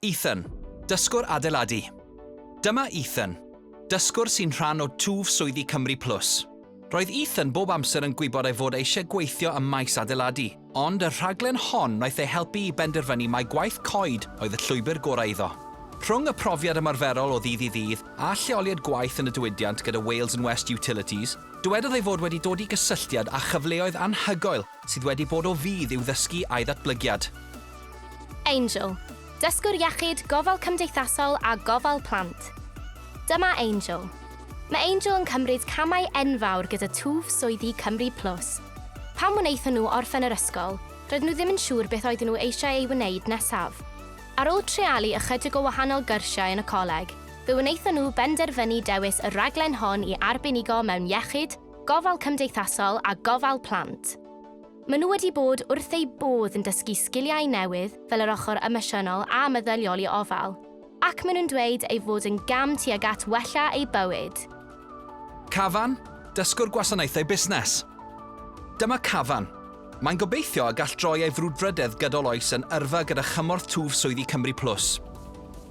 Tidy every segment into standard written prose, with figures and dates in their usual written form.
Ethan, dysgwr adeiladu. Dyma Ethan, dysgwr sy'n rhan o twf swyddi Cymru Plus. Roedd Ethan bob amser yn gwybod ei fod eisiau gweithio ym maes adeiladu, ond y rhaglen hon wnaeth ei helpu i benderfynu mai gwaith coed oedd y llwybr gorau iddo. Rhwng y profiad ymarferol o ddydd i ddydd a lleoliad gwaith yn y diwydiant gyda Wales and West Utilities, dywedodd ei fod wedi dod i gysylltiad â chyfleoedd anhygoel sydd wedi bod o fydd i'w ddysgu a'i ddatblygiad. Angel, dysgwr iechyd, gofal cymdeithasol a gofal plant. Dyma Angel. Mae Angel yn cymryd camau enfawr gyda twf swyddi Cymru Plus. Pan wnaethon nhw orffen yr ysgol, roedd nhw ddim yn siŵr beth oedden nhw eisiau ei wneud nesaf. Ar ôl trealu ychydig o wahanol gyrsiau yn y coleg, fe wnaethon nhw benderfynu dewis y raglen hon i arbenigo mewn iechyd, gofal cymdeithasol a gofal plant. Maen nhw wedi bod wrth ei bodd yn dysgu sgiliau newydd fel yr ochr emosiynol a meddylioli ofal, ac maen nhw'n dweud ei fod yn gam tuag at wella ei bywyd. Kavan, dysgwr gwasanaethau busnes. Dyma Kavan. Mae'n gobeithio a gall droi ei frwdfrydedd gydol oes yn yrfa gyda chymorth twf swyddi Cymru Plus.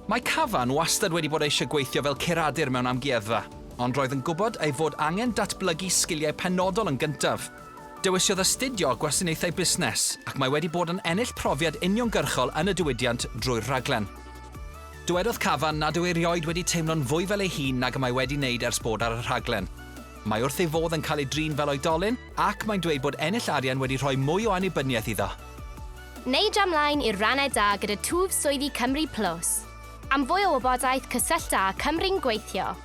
Mae Kavan wastad wedi bod eisiau gweithio fel curadur mewn amgueddfa, ond roedd yn gwybod ei fod angen datblygu sgiliau penodol yn gyntaf. Dewisiodd astudio gwasanaethau busnes ac mae wedi bod yn ennill profiad uniongyrchol yn y diwydiant drwy'r rhaglen. Dywedodd Kavan nad yw erioed wedi teimlo'n fwy fel ei hun nag y mae wedi wneud ers bod ar y rhaglen. Mae wrth ei fodd yn cael ei drin fel oedolyn ac mae'n dweud bod ennill arian wedi rhoi mwy o annibyniaeth iddo. Neud amlaen i'r rannau da gyda twf swyddi Cymru Plus. Am fwy o wybodaeth cysyllta Cymru'n gweithio.